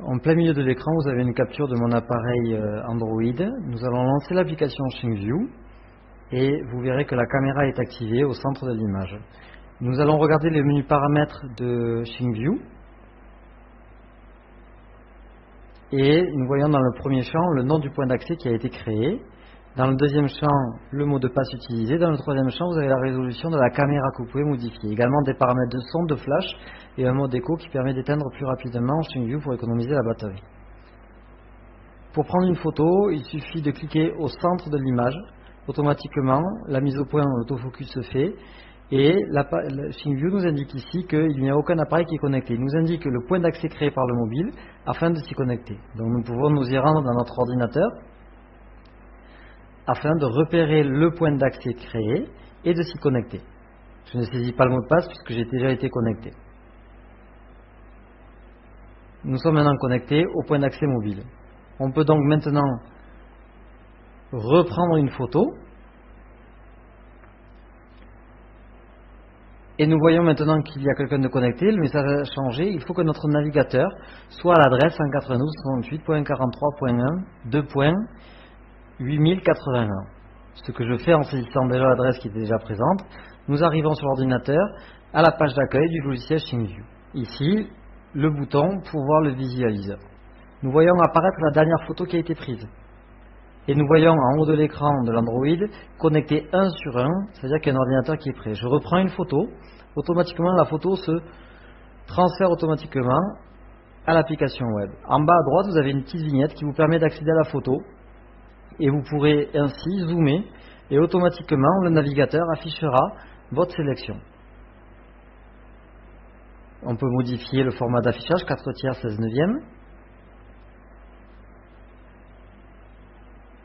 En plein milieu de l'écran, vous avez une capture de mon appareil Android. Nous allons lancer l'application SyncView et vous verrez que la caméra est activée au centre de l'image. Nous allons regarder le menu paramètres de SyncView et nous voyons dans le premier champ le nom du point d'accès qui a été créé. Dans le deuxième champ, le mot de passe utilisé. Dans le troisième champ, vous avez la résolution de la caméra que vous pouvez modifier. Également des paramètres de son, de flash et un mode écho qui permet d'éteindre plus rapidement SyncView pour économiser la batterie. Pour prendre une photo, il suffit de cliquer au centre de l'image. Automatiquement, la mise au point en autofocus se fait et SyncView nous indique ici qu'il n'y a aucun appareil qui est connecté. Il nous indique le point d'accès créé par le mobile afin de s'y connecter. Donc nous pouvons nous y rendre dans notre ordinateur afin de repérer le point d'accès créé et de s'y connecter. Je ne saisis pas le mot de passe puisque j'ai déjà été connecté. Nous sommes maintenant connectés au point d'accès mobile. On peut donc maintenant reprendre une photo et nous voyons maintenant qu'il y a quelqu'un de connecté. Le message a changé. Il faut que notre navigateur soit à l'adresse 192.168.42.8081. Ce que je fais en saisissant déjà l'adresse qui était déjà présente. Nous arrivons sur l'ordinateur à la page d'accueil du logiciel SyncView. Ici, le bouton pour voir le visualiseur. Nous voyons apparaître la dernière photo qui a été prise. Et nous voyons en haut de l'écran de l'Android connecté 1 sur 1, c'est-à-dire qu'il y a un ordinateur qui est prêt. Je reprends une photo, automatiquement la photo se transfère automatiquement à l'application web. En bas à droite, vous avez une petite vignette qui vous permet d'accéder à la photo et vous pourrez ainsi zoomer et automatiquement le navigateur affichera votre sélection. On peut modifier le format d'affichage 4/3 16/9.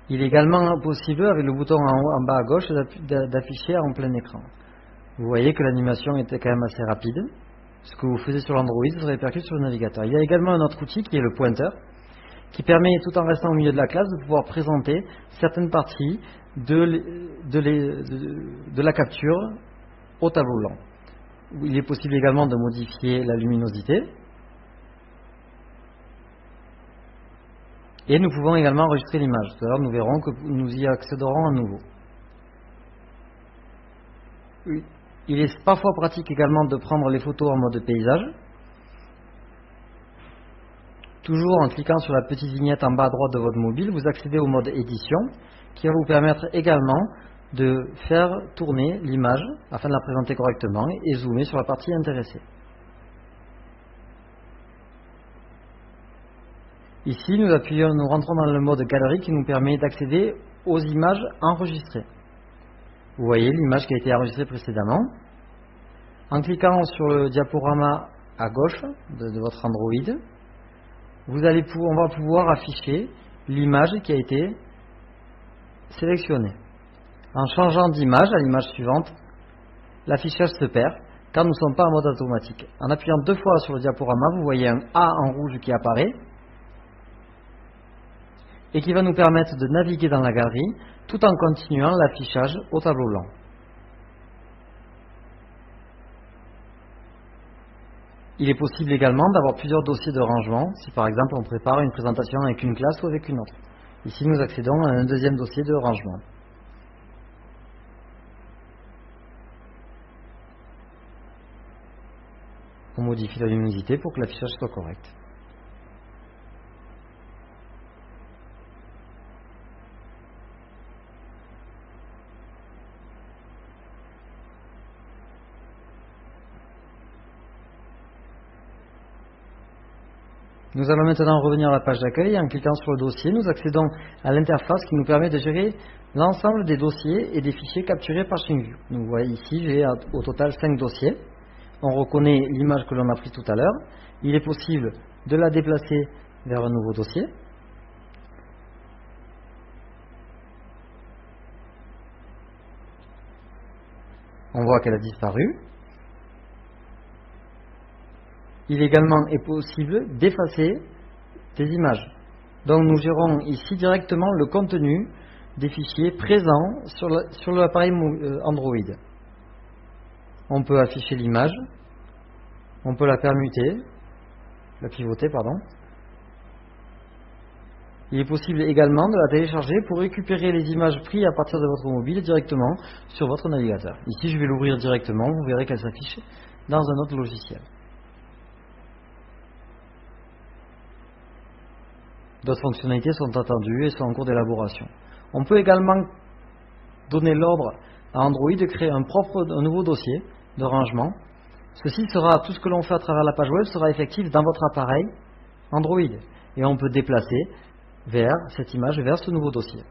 Il est également possible, avec le bouton en bas à gauche, d'afficher en plein écran. Vous voyez que l'animation était quand même assez rapide. Ce que vous faisiez sur l'Android se répercute sur le navigateur. Il y a également un autre outil qui est le pointeur, qui permet, tout en restant au milieu de la classe, de pouvoir présenter certaines parties de la capture au tableau blanc. Il est possible également de modifier la luminosité. Et nous pouvons également enregistrer l'image. Tout à l'heure, nous verrons que nous y accéderons à nouveau. Il est parfois pratique également de prendre les photos en mode paysage. Toujours en cliquant sur la petite vignette en bas à droite de votre mobile, vous accédez au mode édition, qui va vous permettre également de faire tourner l'image afin de la présenter correctement et zoomer sur la partie intéressée. Ici, nous rentrons dans le mode galerie qui nous permet d'accéder aux images enregistrées. Vous voyez l'image qui a été enregistrée précédemment. En cliquant sur le diaporama à gauche de votre Android, on va pouvoir afficher l'image qui a été sélectionnée. En changeant d'image à l'image suivante, l'affichage se perd car nous ne sommes pas en mode automatique. En appuyant 2 fois sur le diaporama, vous voyez un A en rouge qui apparaît et qui va nous permettre de naviguer dans la galerie tout en continuant l'affichage au tableau blanc. Il est possible également d'avoir plusieurs dossiers de rangement si par exemple on prépare une présentation avec une classe ou avec une autre. Ici nous accédons à un deuxième dossier de rangement. On modifie la luminosité pour que l'affichage soit correct. Nous allons maintenant revenir à la page d'accueil. En cliquant sur le dossier, nous accédons à l'interface qui nous permet de gérer l'ensemble des dossiers et des fichiers capturés par SyncView. Vous voyez ici, j'ai au total 5 dossiers. On reconnaît l'image que l'on a prise tout à l'heure. Il est possible de la déplacer vers un nouveau dossier. On voit qu'elle a disparu. Il également est possible d'effacer des images. Donc nous gérons ici directement le contenu des fichiers présents sur l'appareil Android. On peut afficher l'image, on peut la permuter, la pivoter, pardon. Il est possible également de la télécharger pour récupérer les images prises à partir de votre mobile directement sur votre navigateur. Ici, je vais l'ouvrir directement, vous verrez qu'elle s'affiche dans un autre logiciel. D'autres fonctionnalités sont attendues et sont en cours d'élaboration. On peut également donner l'ordre à Android de créer un nouveau dossier de rangement. Ceci sera, tout ce que l'on fait à travers la page web sera effectif dans votre appareil Android. Et on peut déplacer cette image vers ce nouveau dossier.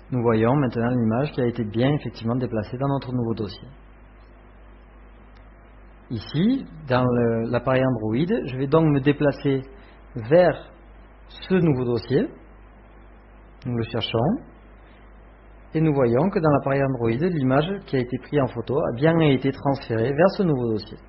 Nous voyons maintenant l'image qui a été bien effectivement déplacée dans notre nouveau dossier. Ici, dans l'appareil Android, je vais donc me déplacer vers ce nouveau dossier. Nous le cherchons. Et nous voyons que dans l'appareil Android, l'image qui a été prise en photo a bien été transférée vers ce nouveau dossier.